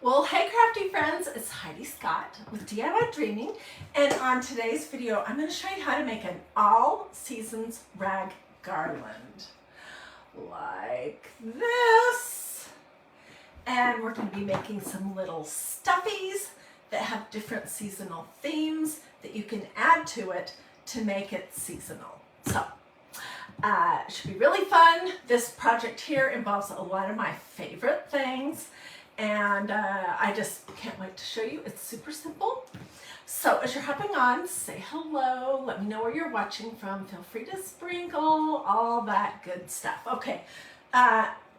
Well, hey crafty friends, it's Hiedi Scott with DiyDreaming, and on today's video I'm going to show you how to make an all seasons rag garland like this. And we're going to be making some little stuffies that have different seasonal themes that you can add to it to make it seasonal. So it should be really fun. This project here involves a lot of my favorite things, and I just can't wait to show you. It's super simple. So as you're hopping on, say hello, let me know where you're watching from, feel free to sprinkle, all that good stuff. Okay,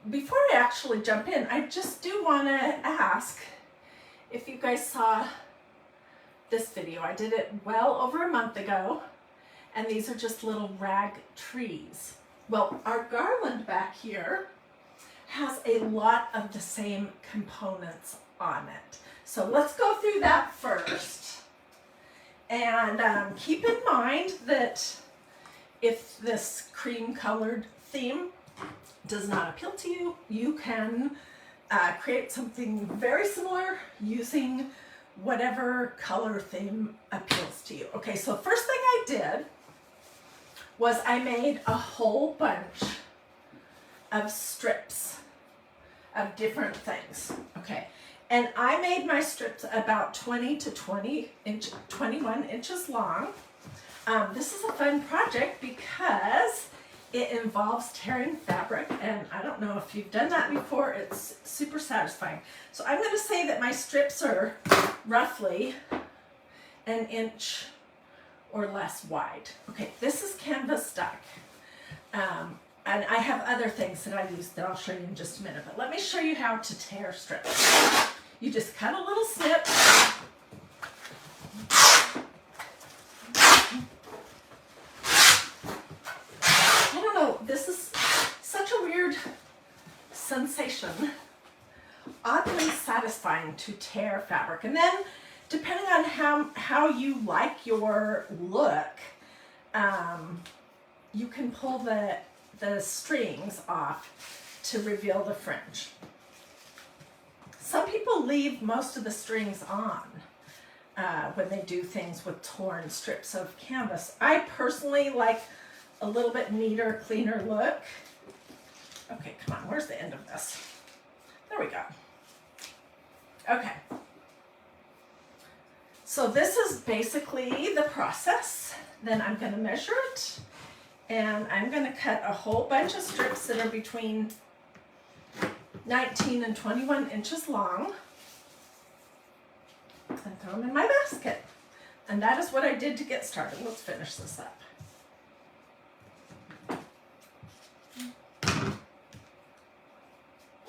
before I actually jump in, I just do want to ask if you guys saw this video. I did it well over a month ago, and these are just little rag trees. Well, our garland back here has a lot of the same components on it. So let's go through that first. And keep in mind that if this cream colored theme does not appeal to you, you can create something very similar using whatever color theme appeals to you. Okay, so first thing I did was I made a whole bunch of strips of different things. Okay, and I made my strips about 20 to 21 inches long. This is a fun project because it involves tearing fabric, and I don't know if you've done that before. It's super satisfying. So I'm going to say that my strips are roughly an inch or less wide. Okay, this is canvas duck. And I have other things that I use that I'll show you in just a minute, but let me show you how to tear strips. You just cut a little snip. I don't know, this is such a weird sensation. Oddly satisfying to tear fabric. And then, depending on how you like your look, you can pull the strings off to reveal the fringe. Some people leave most of the strings on when they do things with torn strips of canvas. I personally like a little bit neater, cleaner look. Okay, come on, where's the end of this? There we go. Okay. So this is basically the process. Then I'm going to measure it. And I'm going to cut a whole bunch of strips that are between 19 and 21 inches long and throw them in my basket. And that is what I did to get started. Let's finish this up.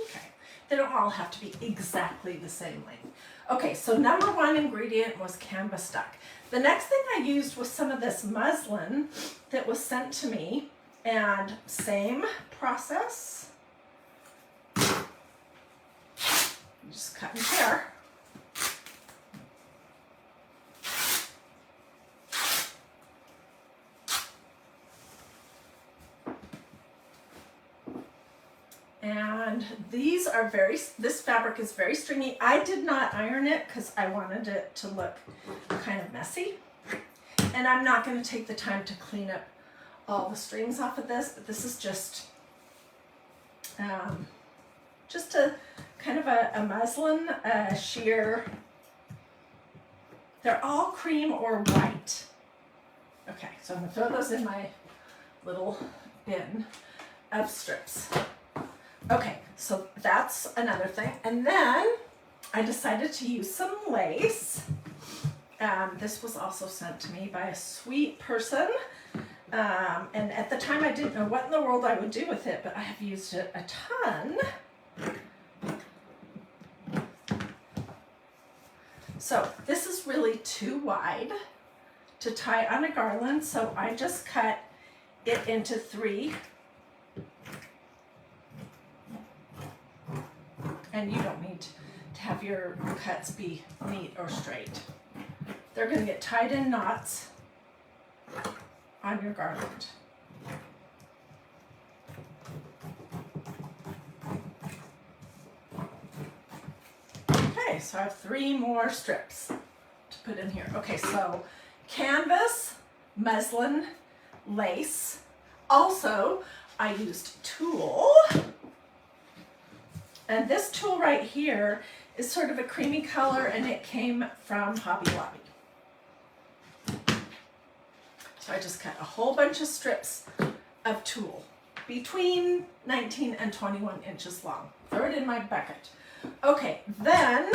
Okay, they don't all have to be exactly the same length. Okay, so number one ingredient was canvas duck. The next thing I used was some of this muslin that was sent to me, and same process. You just cut and tear. And these are this fabric is very stringy. I did not iron it because I wanted it to look kind of messy. And I'm not going to take the time to clean up all the strings off of this, but this is just a kind of a muslin sheer. They're all cream or white. Okay, so I'm going to throw those in my little bin of strips. Okay, so that's another thing. And then I decided to use some lace. This was also sent to me by a sweet person. And at the time I didn't know what in the world I would do with it, but I have used it a ton. So this is really too wide to tie on a garland, so I just cut it into 3. And you don't need to have your cuts be neat or straight. They're going to get tied in knots on your garland. Okay, Okay, so I have 3 more strips to put in here. Okay, so canvas, muslin, lace. Also, I used tulle. And this tulle right here is sort of a creamy color, and it came from Hobby Lobby. So I just cut a whole bunch of strips of tulle between 19 and 21 inches long. Throw it in my bucket. Okay, then,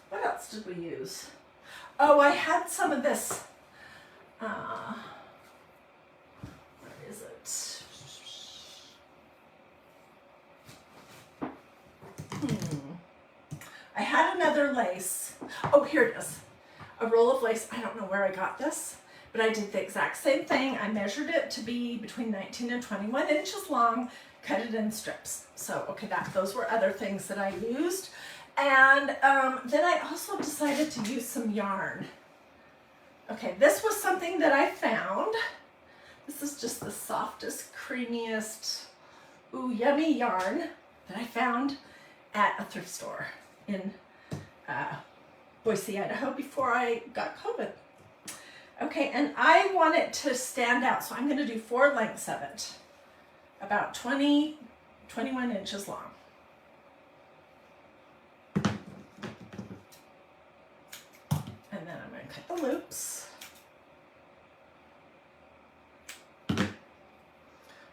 what else did we use? Oh, I had some of this, where is it? I had another lace. Oh, here it is. A roll of lace. I don't know where I got this, but I did the exact same thing. I measured it to be between 19 and 21 inches long, cut it in strips. So, okay, those were other things that I used. And then I also decided to use some yarn. Okay, this was something that I found. This is just the softest, creamiest, ooh, yummy yarn that I found at a thrift store in Boise, Idaho before I got COVID. Okay, and I want it to stand out, so I'm going to do 4 lengths of it, about 20, 21 inches long. And then I'm going to cut the loops.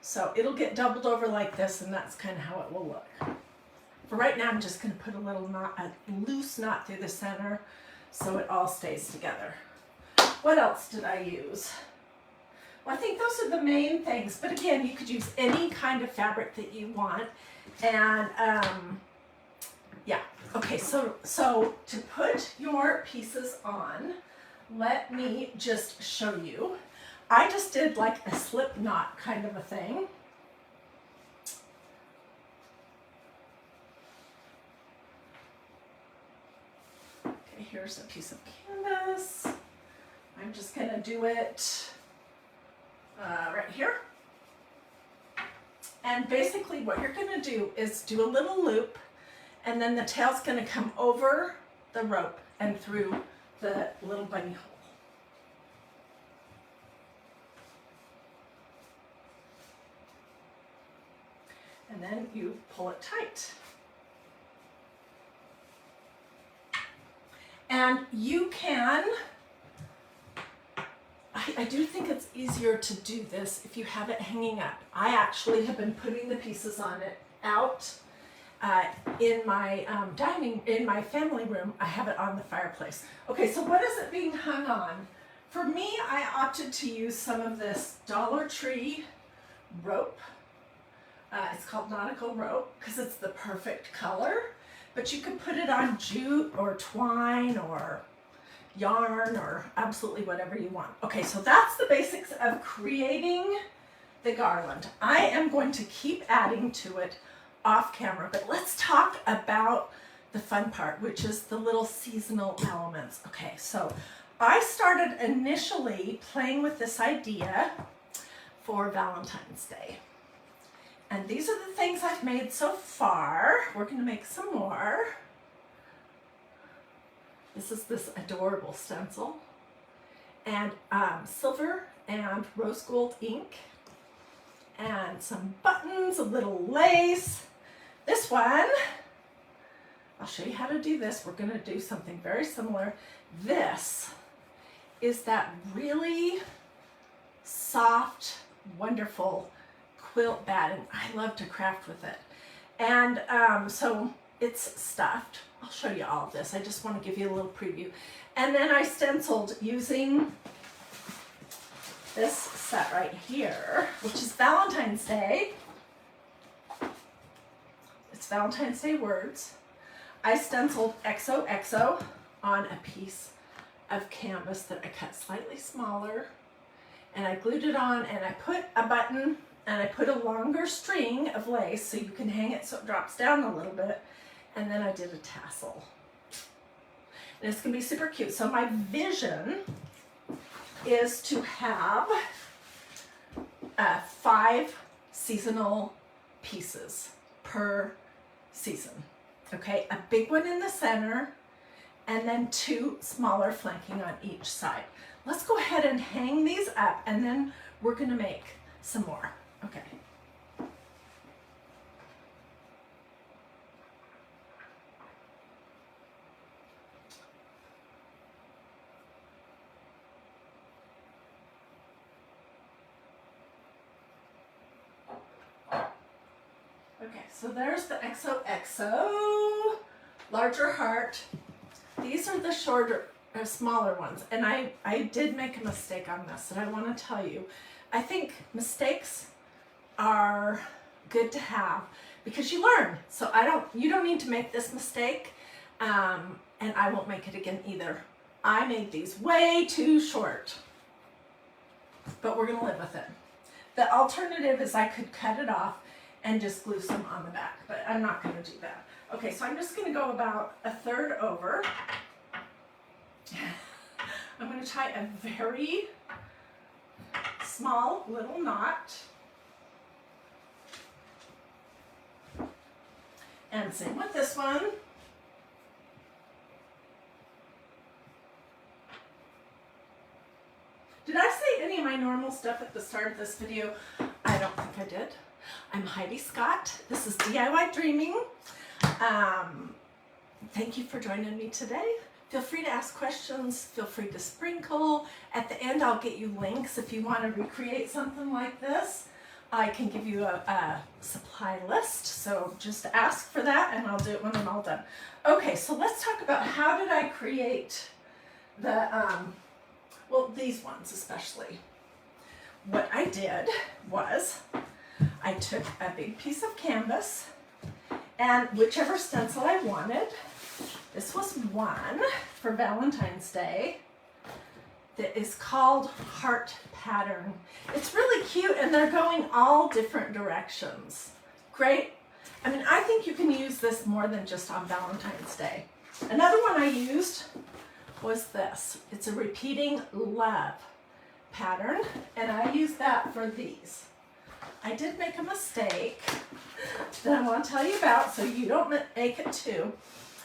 So it'll get doubled over like this, and that's kind of how it will look. For right now, I'm just going to put a little knot, a loose knot through the center so it all stays together. What else did I use? Well, I think those are the main things, but again, you could use any kind of fabric that you want. And yeah, okay, so to put your pieces on, let me just show you. I just did like a slip knot kind of a thing. Okay, here's a piece of canvas. I'm just going to do it right here. And basically what you're going to do is do a little loop, and then the tail's going to come over the rope and through the little bunny hole. And then you pull it tight. And you can, I do think it's easier to do this if you have it hanging up. I actually have been putting the pieces on it out in my in my family room. I have it on the fireplace. Okay, so what is it being hung on? For me, I opted to use some of this Dollar Tree rope. It's called nautical rope because it's the perfect color, but you could put it on jute or twine or yarn or absolutely whatever you want. Okay, so that's the basics of creating the garland. I am going to keep adding to it off camera, but let's talk about the fun part, which is the little seasonal elements. Okay, so I started initially playing with this idea for Valentine's Day. And these are the things I've made so far. We're going to make some more. This is this adorable stencil. And silver and rose gold ink. And some buttons, a little lace. This one, I'll show you how to do this. We're going to do something very similar. This is that really soft, wonderful quilt batting. I love to craft with it. And so it's stuffed. I'll show you all of this. I just want to give you a little preview. And then I stenciled using this set right here, which is Valentine's Day. It's Valentine's Day words. I stenciled XOXO on a piece of canvas that I cut slightly smaller, and I glued it on, and I put a button and I put a longer string of lace so you can hang it so it drops down a little bit, and then I did a tassel. And it's going to be super cute. So my vision is to have 5 seasonal pieces per season. Okay, a big one in the center, and then 2 smaller flanking on each side. Let's go ahead and hang these up, and then we're gonna make some more. Okay. Okay, so there's the XOXO, larger heart. These are the shorter, smaller ones. And I did make a mistake on this, and I want to tell you. I think mistakes are good to have because you learn. So you don't need to make this mistake, and I won't make it again either. I made these way too short, but we're gonna live with it. The alternative is I could cut it off and just glue some on the back, but I'm not gonna do that. Okay, so I'm just gonna go about 1/3 over. I'm gonna tie a very small little knot. And same with this one. Did I say any of my normal stuff at the start of this video? I don't think I did. I'm Hiedi Scott. This is DiyDreaming. Thank you for joining me today. Feel free to ask questions. Feel free to sprinkle. At the end, I'll get you links if you want to recreate something like this. I can give you a supply list, so just ask for that and I'll do it when I'm all done. Okay, so let's talk about how did I create the, well, these ones especially. What I did was I took a big piece of canvas and whichever stencil I wanted. This was one for Valentine's Day that is called Heart Pattern. It's really cute and they're going all different directions. Great. I mean, I think you can use this more than just on Valentine's Day. Another one I used was this. It's a repeating love pattern and I used that for these. I did make a mistake that I want to tell you about so you don't make it too.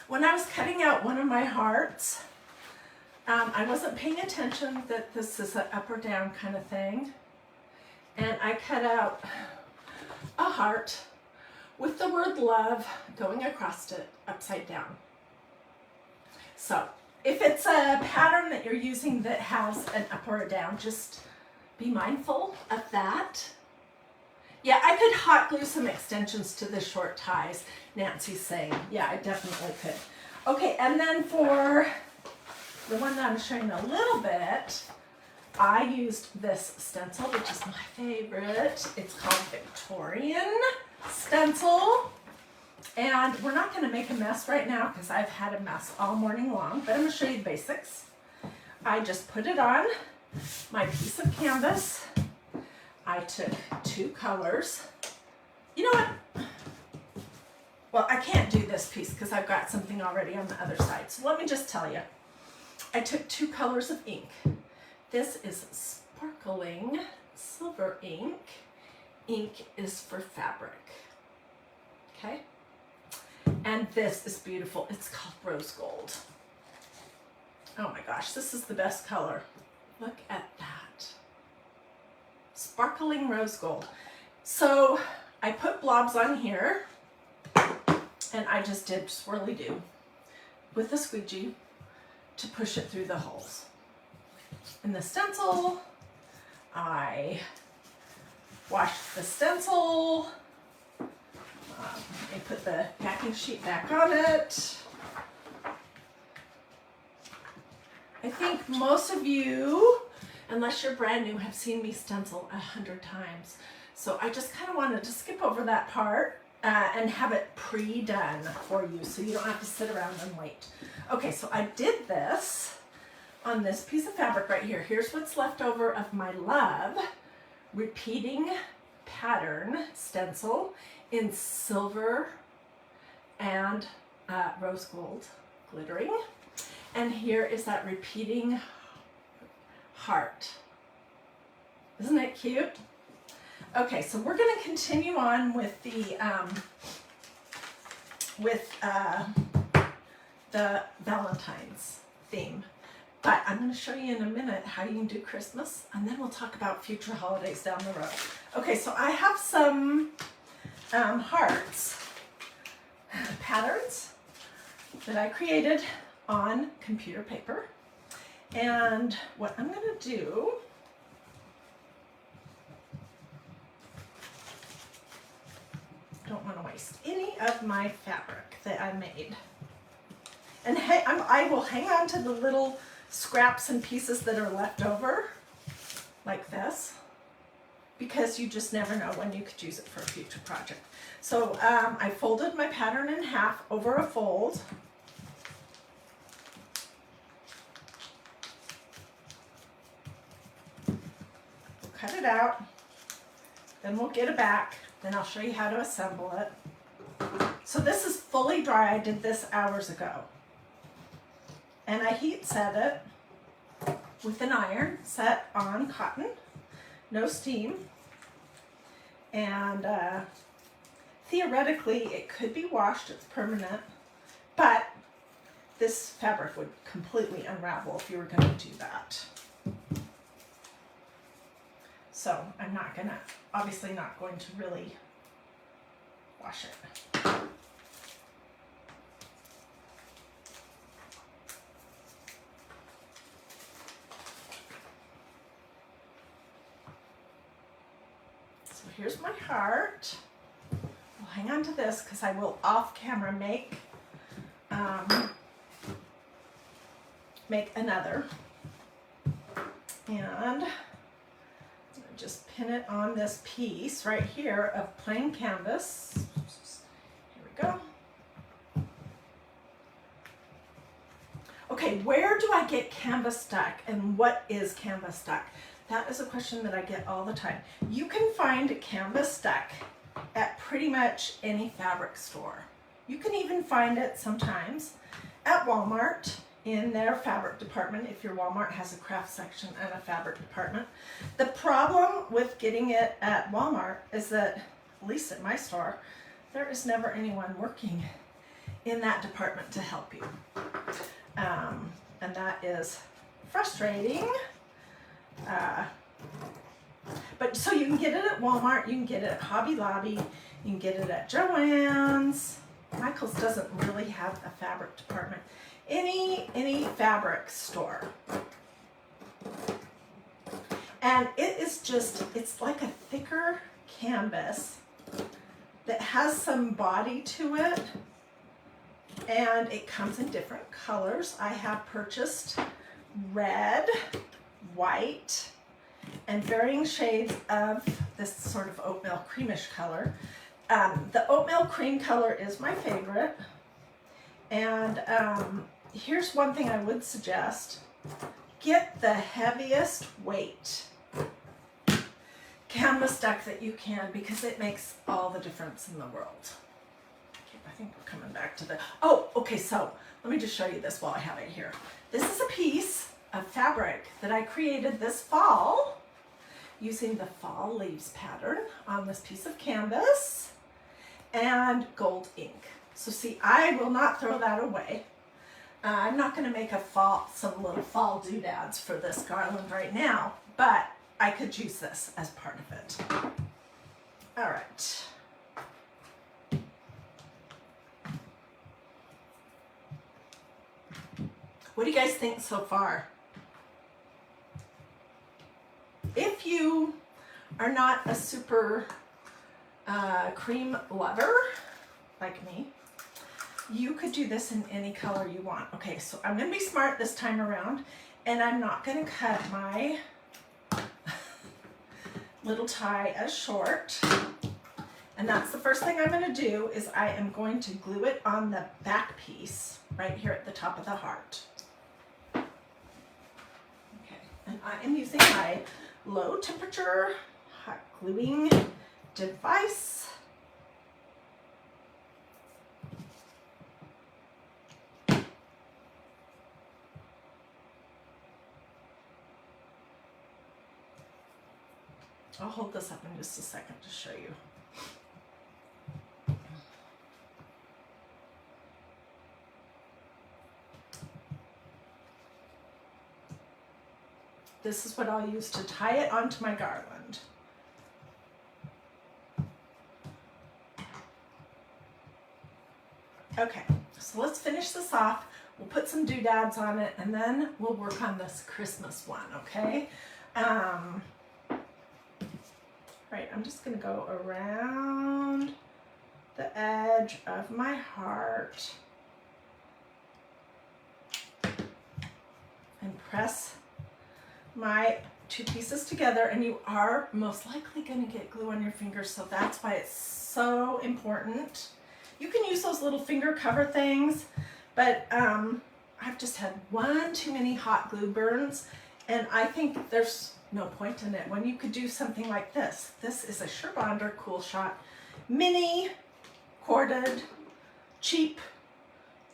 When I was cutting out one of my hearts, I wasn't paying attention that this is an up or down kind of thing. And I cut out a heart with the word love going across it upside down. So if it's a pattern that you're using that has an up or a down, just be mindful of that. Yeah, I could hot glue some extensions to the short ties, Nancy's saying. Yeah, I definitely could. Okay, and then for the one that I'm showing a little bit, I used this stencil, which is my favorite. It's called Victorian stencil. And we're not gonna make a mess right now because I've had a mess all morning long, but I'm gonna show you the basics. I just put it on my piece of canvas. I took 2 colors. You know what? Well, I can't do this piece because I've got something already on the other side. So let me just tell you. I took 2 colors of ink. This is sparkling silver ink. Ink is for fabric. Okay? And this is beautiful. It's called rose gold. Oh my gosh, this is the best color. Look at that. Sparkling rose gold. So I put blobs on here and I just did swirly do with the squeegee to push it through the holes. In the stencil, I washed the stencil. I put the packing sheet back on it. I think most of you, unless you're brand new, have seen me stencil 100 times. So I just kind of wanted to skip over that part and have it pre-done for you so you don't have to sit around and wait. Okay, so I did this on this piece of fabric right here. Here's what's left over of my love repeating pattern stencil in silver and rose gold glittering. And here is that repeating heart. Isn't it cute? Okay, so we're going to continue on with the with the Valentine's theme. But I'm going to show you in a minute how you can do Christmas, and then we'll talk about future holidays down the road. Okay, so I have some hearts patterns that I created on computer paper. And what I'm going to do, don't want to waste any of my fabric that I made. And I will hang on to the little scraps and pieces that are left over, like this, because you just never know when you could use it for a future project. So I folded my pattern in half over a fold. Cut it out, then we'll get it back, then I'll show you how to assemble it. So this is fully dry. I did this hours ago. And I heat set it with an iron set on cotton, no steam. And theoretically it could be washed, it's permanent, but this fabric would completely unravel if you were going to do that. So I'm not gonna, obviously not going to really wash it. So here's my heart. I'll hang on to this because I will off camera make another. And just pin it on this piece right here of plain canvas. Here we go. Okay, where do I get canvas stuck and what is canvas stuck? That is a question that I get all the time. You can find canvas stuck at pretty much any fabric store. You can even find it sometimes at Walmart in their fabric department, if your Walmart has a craft section and a fabric department. The problem with getting it at Walmart is that, at least at my store, there is never anyone working in that department to help you. And that is frustrating. But so you can get it at Walmart, you can get it at Hobby Lobby, you can get it at Joann's. Michael's doesn't really have a fabric department. Any fabric store. And it is just, it's like a thicker canvas that has some body to it, and it comes in different colors. I have purchased red, white, and varying shades of this sort of oatmeal creamish color. The oatmeal cream color is my favorite. And here's one thing I would suggest. Get the heaviest weight canvas duck that you can, because it makes all the difference in the world. Okay, I think we're coming back to the, oh, okay, so let me just show you this while I have it here. This is a piece of fabric that I created this fall using the fall leaves pattern on this piece of canvas and gold ink. So see, I will not throw that away. I'm not going to make some little fall doodads for this garland right now, but I could use this as part of it. All right. What do you guys think so far? If you are not a super cream lover like me, you could do this in any color you want. Okay, so I'm going to be smart this time around, and I'm not going to cut my little tie as short. And that's the first thing I'm going to do, is I am going to glue it on the back piece right here at the top of the heart. Okay, and I am using my low temperature hot gluing device. I'll hold this up in just a second to show you. this is what I'll use to tie it onto my garland. Okay, so let's finish this off. We'll put some doodads on it, and then we'll work on this Christmas one, okay? All right, I'm just gonna go around the edge of my heart and press my two pieces together, and you are most likely gonna get glue on your fingers, so that's why it's so important. You can use those little finger cover things, but I've just had one too many hot glue burns, and I think there's no point in it when you could do something like this. This is a Surebonder Cool Shot mini corded, cheap,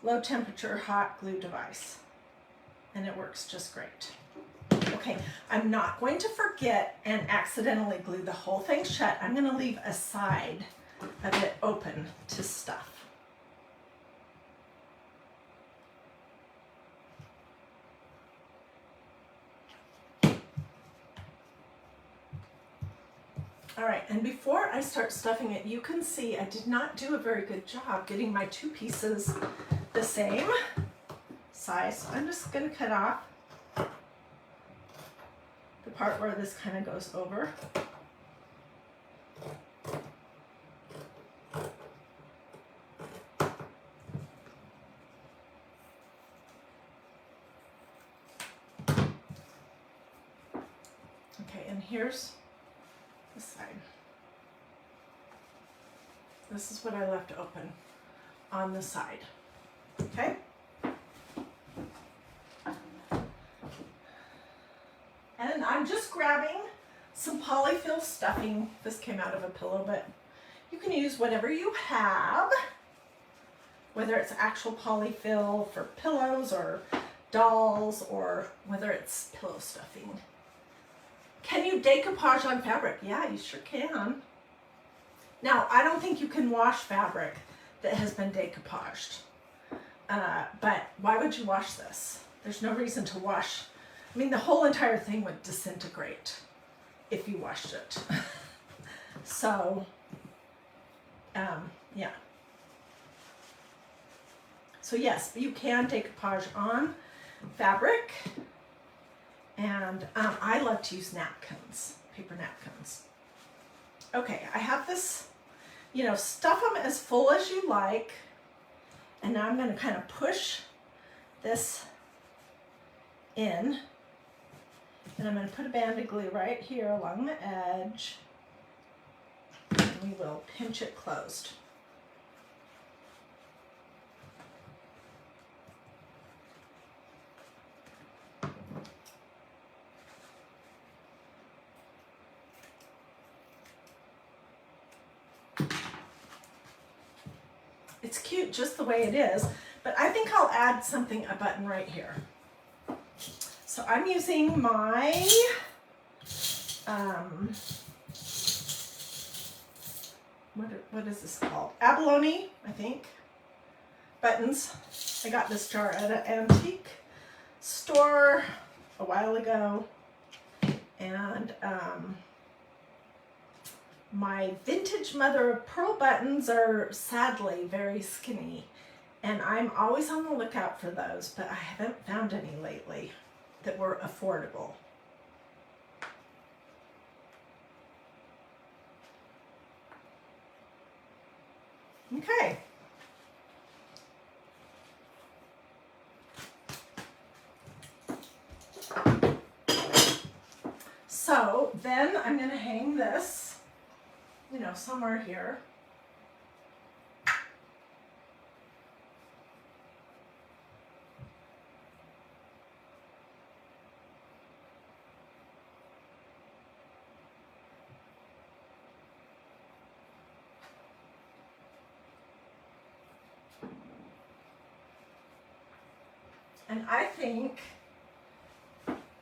low temperature hot glue device, and it works just great. Okay, I'm not going to forget and accidentally glue the whole thing shut. I'm going to leave a side of it open to stuff. All right, and before I start stuffing it, you can see I did not do a very good job getting my two pieces the same size. So I'm just going to cut off the part where this kind of goes over. Okay, and here's this side. This is what I left open on the side. Okay? And I'm just grabbing some polyfill stuffing. This came out of a pillow, but you can use whatever you have, whether it's actual polyfill for pillows or dolls, or whether it's pillow stuffing. Can you decoupage on fabric? Yeah, you sure can. Now, I don't think you can wash fabric that has been decoupaged, but why would you wash this? There's no reason to wash. I mean, the whole entire thing would disintegrate if you washed it. So, yeah. So yes, you can decoupage on fabric. And I love to use napkins, paper napkins. Okay, I have this, you know, stuff them as full as you like. And now I'm going to kind of push this in. And I'm going to put a band of glue right here along the edge. And we will pinch it closed. It's cute just the way it is, but I think I'll add something, a button right here. So I'm using my, what is this called? Abalone, I think, buttons. I got this jar at an antique store a while ago, and my vintage mother of pearl buttons are sadly very skinny, and I'm always on the lookout for those, but I haven't found any lately that were affordable. Okay. So then I'm going to hang this, you know, somewhere here. And I think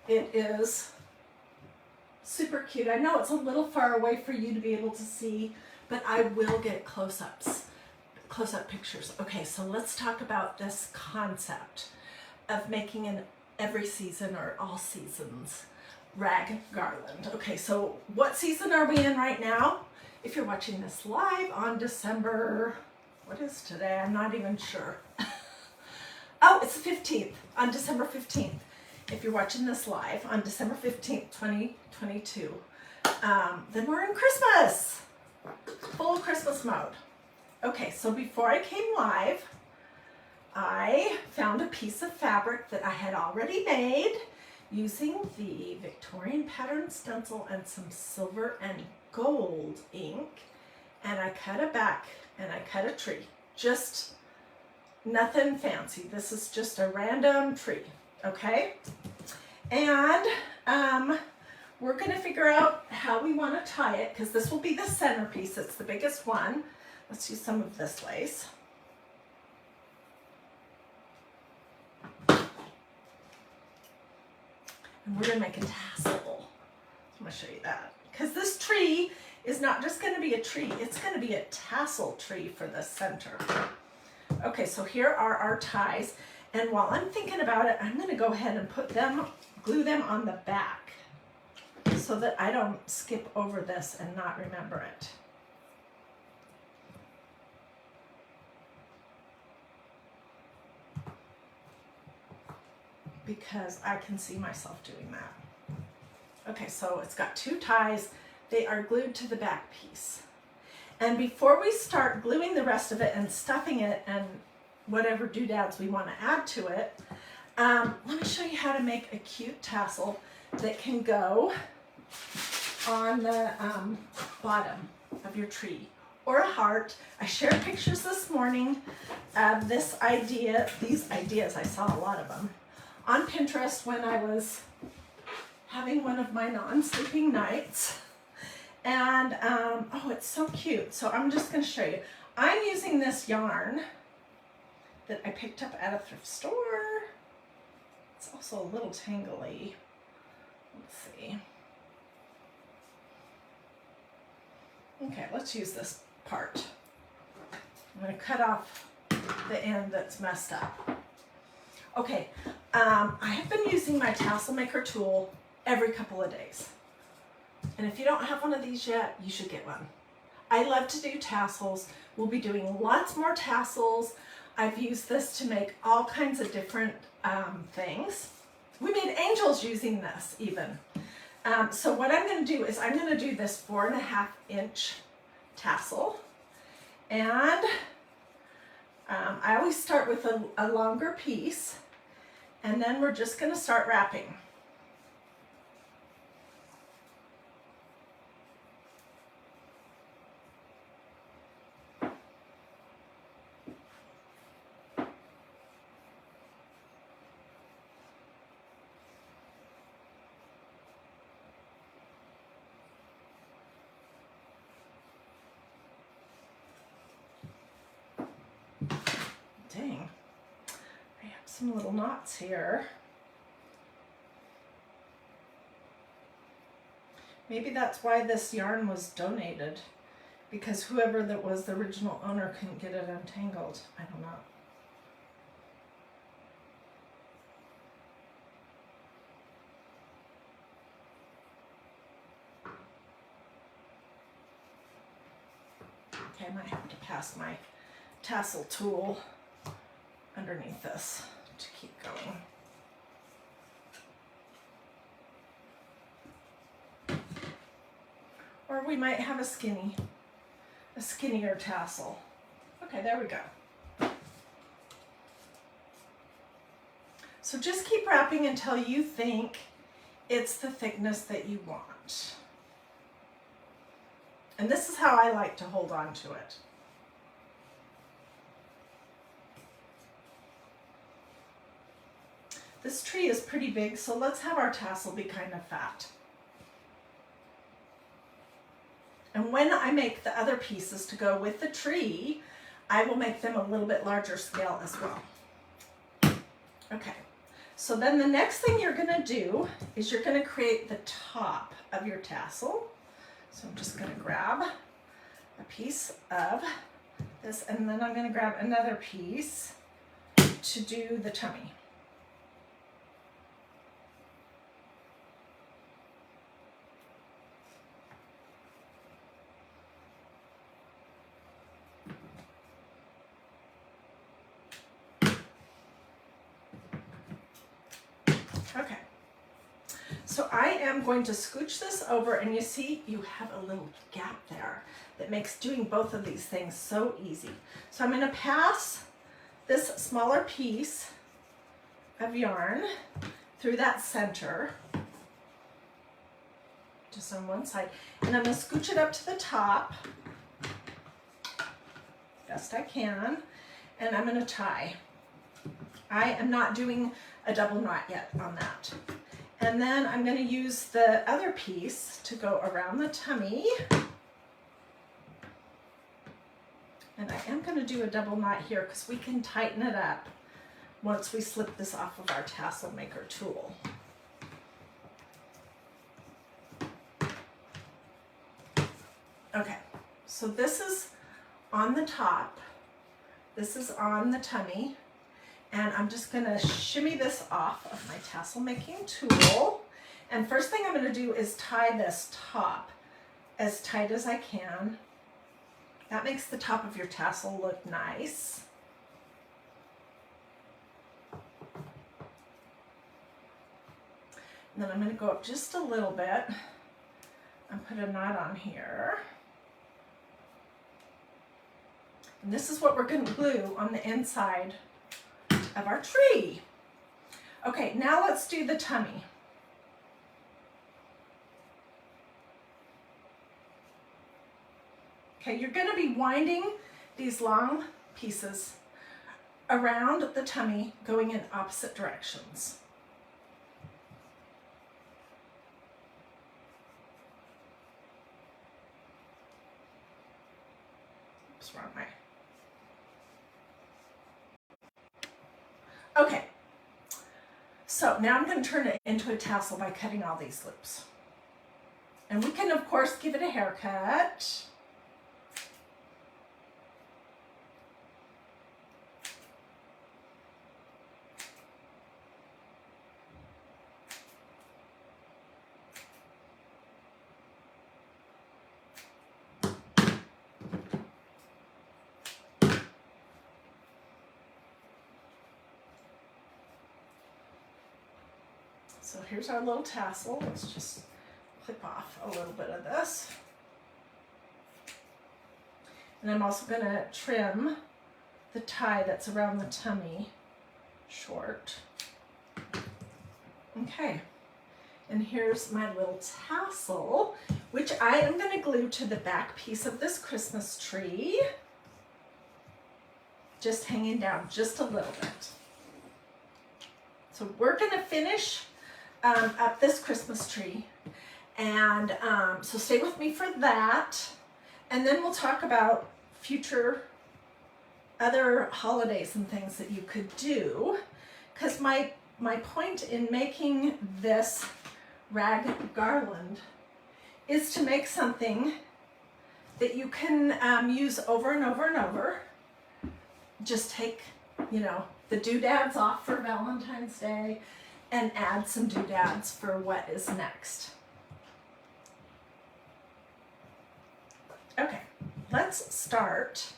it is super cute. I know it's a little far away for you to be able to see, but I will get close-ups, close-up pictures. Okay, so let's talk about this concept of making an every season or all seasons rag garland. Okay, so what season are we in right now? If you're watching this live on December, what is today? I'm not even sure. Oh, it's the 15th, on December 15th. If you're watching this live on December 15th, 2022, then we're in Christmas, full Christmas mode. Okay, so before I came live, I found a piece of fabric that I had already made using the Victorian pattern stencil and some silver and gold ink, and I cut a back and I cut a tree. Just nothing fancy. This is just a random tree, okay? And we're gonna figure out how we wanna tie it, because this will be the centerpiece. It's the biggest one. Let's use some of this lace. And we're gonna make a tassel. I'm gonna show you that. Because this tree is not just gonna be a tree, it's gonna be a tassel tree for the center. Okay, so here are our ties. And while I'm thinking about it, I'm gonna go ahead and glue them on the back so that I don't skip over this and not remember it. Because I can see myself doing that. Okay, so it's got two ties. They are glued to the back piece. And before we start gluing the rest of it and stuffing it and whatever doodads we want to add to it, let me show you how to make a cute tassel that can go on the bottom of your tree, or a heart. I shared pictures this morning of these ideas, I saw a lot of them, on Pinterest when I was having one of my non-sleeping nights. And oh, it's so cute. So I'm just going to show you. I'm using this yarn that I picked up at a thrift store. It's also a little tangly. Let's see. Okay, let's use this part. I'm going to cut off the end that's messed up. Okay, I have been using my tassel maker tool every couple of days. And if you don't have one of these yet, you should get one. I love to do tassels. We'll be doing lots more tassels. I've used this to make all kinds of different things. We made angels using this even. So what I'm going to do is I'm going to do this 4.5-inch tassel. And I always start with a longer piece, and then we're just going to start wrapping. Dang, I have some little knots here. Maybe that's why this yarn was donated, because whoever that was the original owner couldn't get it untangled. I don't know. Okay, I might have to pass my tassel tool underneath this to keep going. Or we might have a skinnier tassel. Okay, there we go. So just keep wrapping until you think it's the thickness that you want. And this is how I like to hold on to it. This tree is pretty big, so let's have our tassel be kind of fat. And when I make the other pieces to go with the tree, I will make them a little bit larger scale as well. Okay, so then the next thing you're gonna do is you're gonna create the top of your tassel. So I'm just gonna grab a piece of this, and then I'm gonna grab another piece to do the tummy. Okay. So I am going to scooch this over, and you see you have a little gap there that makes doing both of these things so easy. So I'm going to pass this smaller piece of yarn through that center, just on one side, and I'm going to scooch it up to the top, best I can, and I'm going to tie. I am not doing a double knot yet on that. And then I'm going to use the other piece to go around the tummy. And I am going to do a double knot here because we can tighten it up once we slip this off of our tassel maker tool. Okay, so this is on the top, this is on the tummy, and I'm just going to shimmy this off of my tassel making tool. And first thing I'm going to do is tie this top as tight as I can. That makes the top of your tassel look nice. And then I'm going to go up just a little bit and put a knot on here. And this is what we're going to glue on the inside of our tree. Okay, now let's do the tummy. Okay, you're going to be winding these long pieces around the tummy, going in opposite directions. Oops, wrong way. Okay, so now I'm going to turn it into a tassel by cutting all these loops. And we can, of course, give it a haircut. So here's our little tassel. Let's just clip off a little bit of this. And I'm also going to trim the tie that's around the tummy short. Okay, and here's my little tassel, which I am going to glue to the back piece of this Christmas tree. Just hanging down just a little bit. So we're going to finish up this Christmas tree, and so stay with me for that, and then we'll talk about future other holidays and things that you could do, because my point in making this rag garland is to make something that you can use over and over and over. Just take, you know, the doodads off for Valentine's Day and add some doodads for what is next. Okay, let's start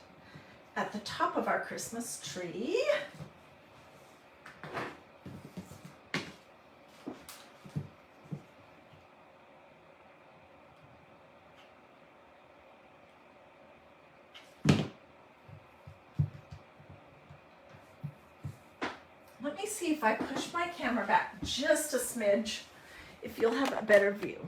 at the top of our Christmas tree. Let me see if I push my camera back just a smidge, if you'll have a better view.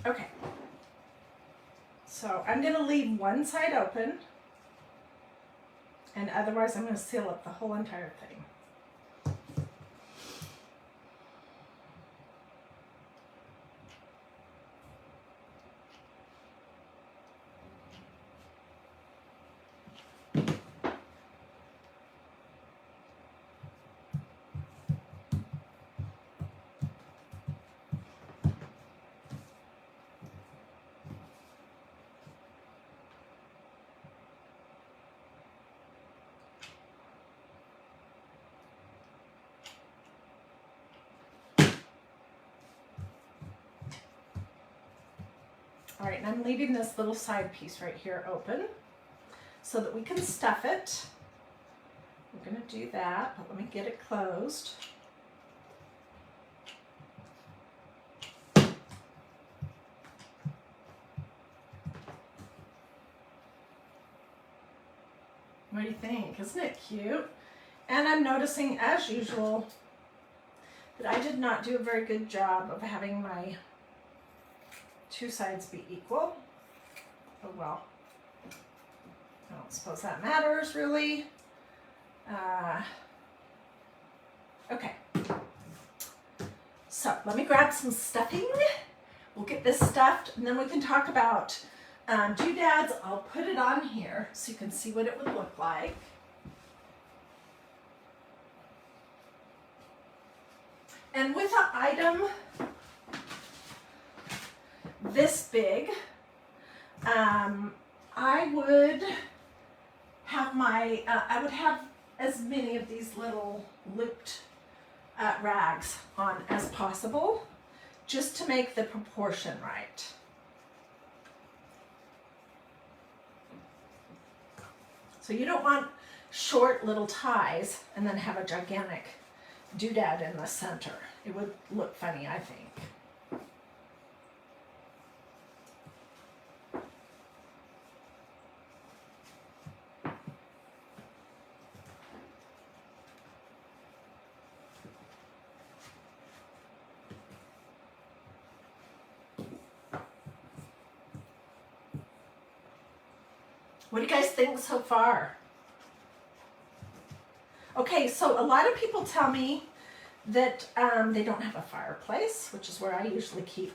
Okay, so I'm going to leave one side open, and otherwise I'm going to seal up the whole entire thing. All right, and I'm leaving this little side piece right here open. so that we can stuff it. We're going to do that, but let me get it closed. What do you think? Isn't it cute? And I'm noticing, as usual, that I did not do a very good job of having my two sides be equal. Oh well. I don't suppose that matters, really. Okay. So let me grab some stuffing. We'll get this stuffed, and then we can talk about doodads. I'll put it on here so you can see what it would look like. And with an item this big, I would have as many of these little looped rags on as possible, just to make the proportion right. So you don't want short little ties and then have a gigantic doodad in the center. It would look funny, I think. What do you guys think so far? Okay, so a lot of people tell me that they don't have a fireplace, which is where I usually keep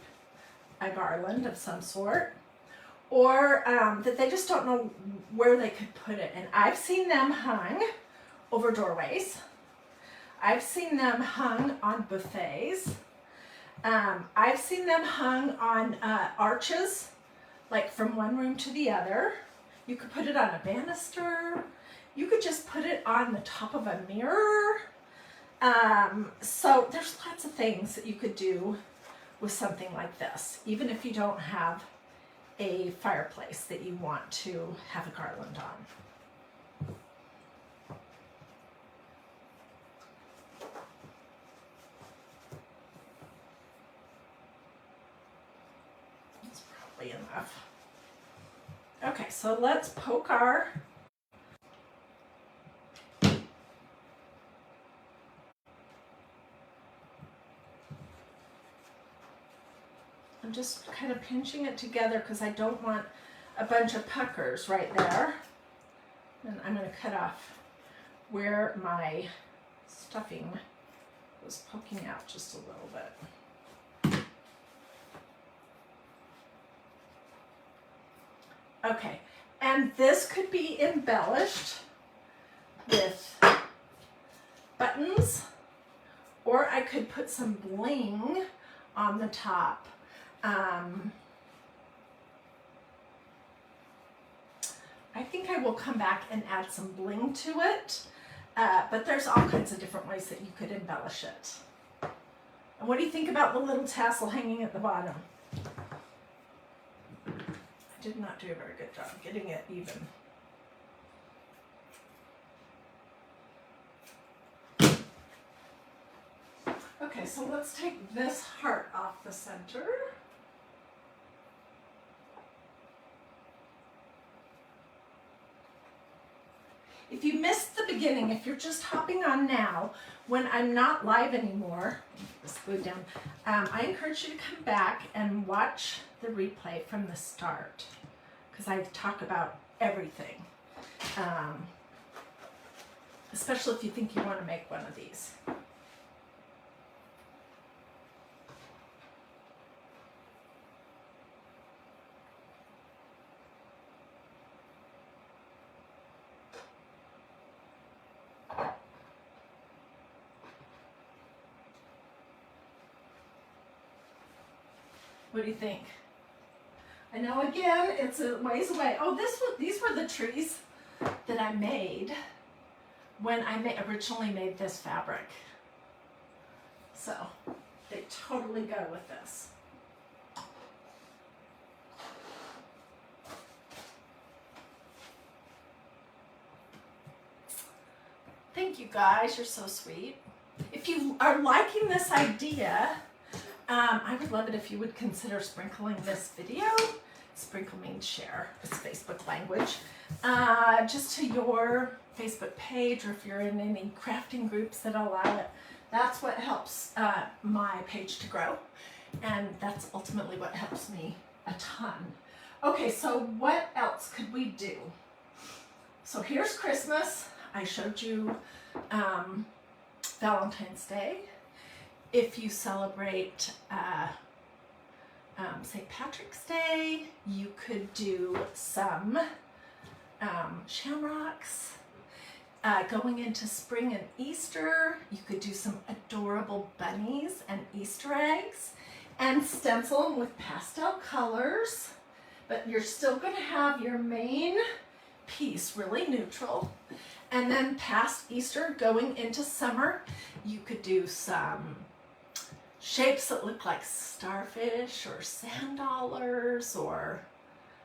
a garland of some sort, or that they just don't know where they could put it. And I've seen them hung over doorways. I've seen them hung on buffets. I've seen them hung on arches, like from one room to the other. You could put it on a banister. You could just put it on the top of a mirror. So there's lots of things that you could do with something like this, even if you don't have a fireplace that you want to have a garland on. That's probably enough. Okay, so let's poke our I'm just kind of pinching it together because I don't want a bunch of puckers right there. And I'm going to cut off where my stuffing was poking out just a little bit. Okay, and this could be embellished with buttons, or I could put some bling on the top. I think I will come back and add some bling to it, but there's all kinds of different ways that you could embellish it. And what do you think about the little tassel hanging at the bottom? I did not do a very good job getting it even. Okay, so let's take this heart off the center. If you missed the beginning, if you're just hopping on now, when I'm not live anymore, this glued down, I encourage you to come back and watch the replay from the start, because I talk about everything, especially if you think you want to make one of these. What do you think? I know, again, it's a ways away. Oh, these were the trees that I made when I originally made this fabric. So they totally go with this. you guys, you're so sweet. If you are liking this idea, I would love it if you would consider sprinkling this video. Sprinkle means share, it's Facebook language. Just to your Facebook page, or if you're in any crafting groups that allow it. That's what helps my page to grow, and that's ultimately what helps me a ton. Okay, so what else could we do? So here's Christmas. I showed you Valentine's Day. If you celebrate St. Patrick's Day, you could do some shamrocks. Going into spring and Easter, you could do some adorable bunnies and Easter eggs and stencil them with pastel colors, but you're still going to have your main piece really neutral. And then past Easter, going into summer, you could do some shapes that look like starfish or sand dollars, or,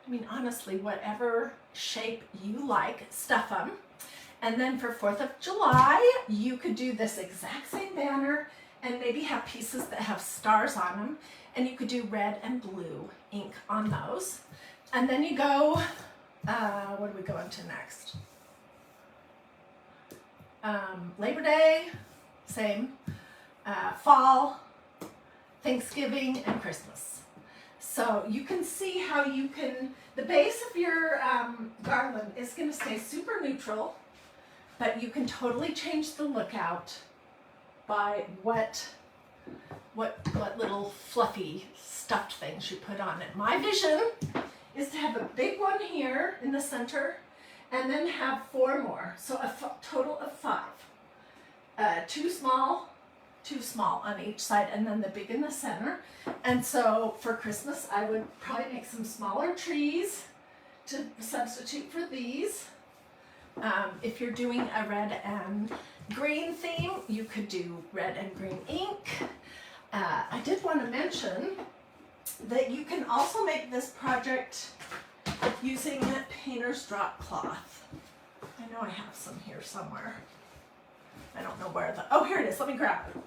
I mean, honestly, whatever shape you like, stuff them. And then for 4th of July, you could do this exact same banner and maybe have pieces that have stars on them, and you could do red and blue ink on those. And then you go, what do we go into next? Labor Day, same. Fall, Thanksgiving, and Christmas. So you can see how you can, the base of your garland is going to stay super neutral, but you can totally change the look out by what little fluffy stuffed things you put on it. My vision is to have a big one here in the center and then have 4 more. So a total of 5. 2 small on each side, and then the big in the center. And so for Christmas, I would probably make some smaller trees to substitute for these. If you're doing a red and green theme, you could do red and green ink. I did want to mention that you can also make this project using painter's drop cloth. I know I have some here somewhere. I don't know where oh, here it is. Let me grab it.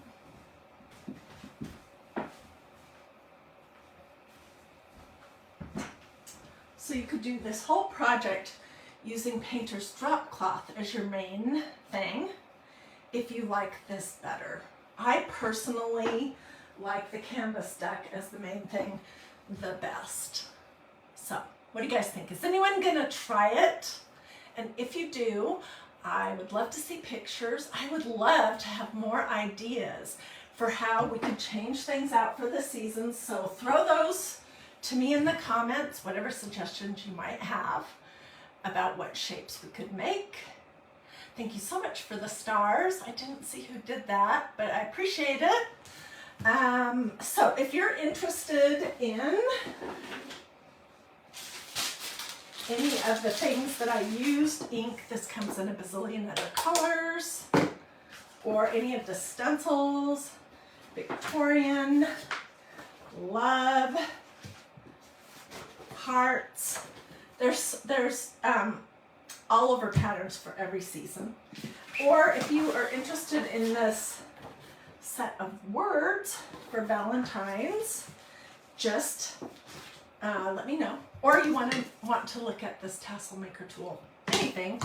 So you could do this whole project using painter's drop cloth as your main thing, if you like this better. I personally like the canvas deck as the main thing the best. So what do you guys think? Is anyone gonna try it? And if you do, I would love to see pictures. I would love to have more ideas for how we could change things out for the season. So throw those to me in the comments, whatever suggestions you might have about what shapes we could make. Thank you so much for the stars. I didn't see who did that, but I appreciate it. So if you're interested in any of the things that I used, ink, this comes in a bazillion other colors, or any of the stencils, Victorian, love, hearts. There's all over patterns for every season. Or if you are interested in this set of words for Valentine's, just let me know. Or you want to look at this tassel maker tool, anything,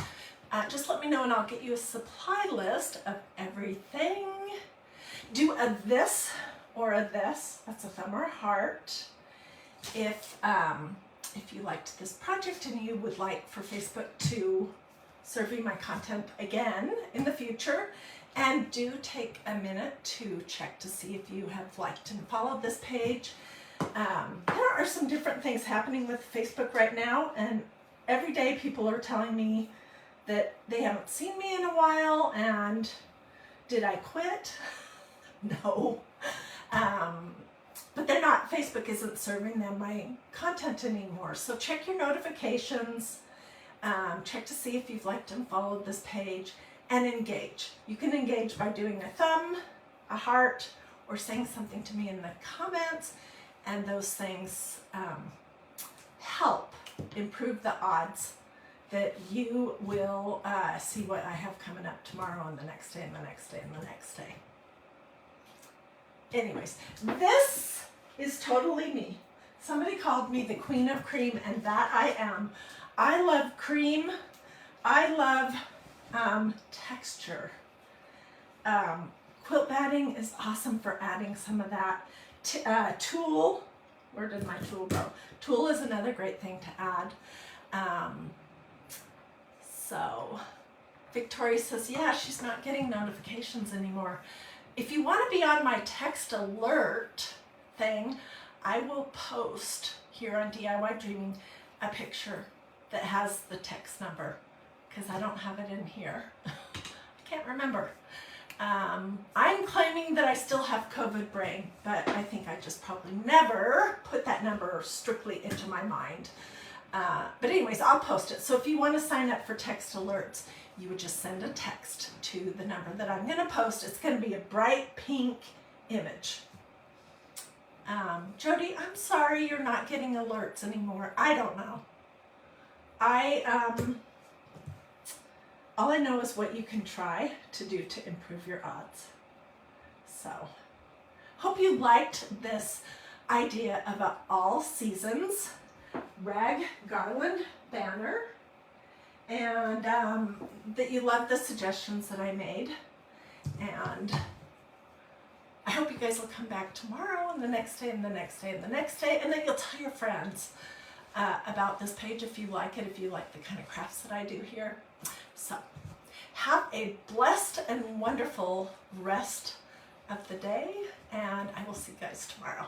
just let me know and I'll get you a supply list of everything. Do a this or a this, that's a thumb or a heart. If you liked this project and you would like for Facebook to serve you my content again in the future, and do take a minute to check to see if you have liked and followed this page. There are some different things happening with Facebook right now, and every day people are telling me that they haven't seen me in a while, and did I quit? No. But they're not, Facebook isn't serving them my content anymore. So check your notifications, check to see if you've liked and followed this page, and engage. You can engage by doing a thumb, a heart, or saying something to me in the comments, and those things help improve the odds that you will see what I have coming up tomorrow and the next day and the next day and the next day. Anyways, this is totally me. Somebody called me the Queen of Cream, and that I am. I love cream. I love texture. Quilt batting is awesome for adding some of that. Tulle, where did my tulle go? Tulle is another great thing to add. So Victoria says, yeah, she's not getting notifications anymore. If you want to be on my text alert thing, I will post here on DIY Dreaming a picture that has the text number, because I don't have it in here. I can't remember. I'm claiming that I still have COVID brain, but I think I just probably never put that number strictly into my mind. But anyways, I'll post it. So if you want to sign up for text alerts, you would just send a text to the number that I'm going to post. It's going to be a bright pink image. Jody, I'm sorry you're not getting alerts anymore. I don't know. All I know is what you can try to do to improve your odds. So, hope you liked this idea of an all seasons rag garland banner, and that you love the suggestions that I made. And I hope you guys will come back tomorrow and the next day and the next day and the next day, and then you'll tell your friends about this page if you like it, if you like the kind of crafts that I do here. So have a blessed and wonderful rest of the day, and I will see you guys tomorrow.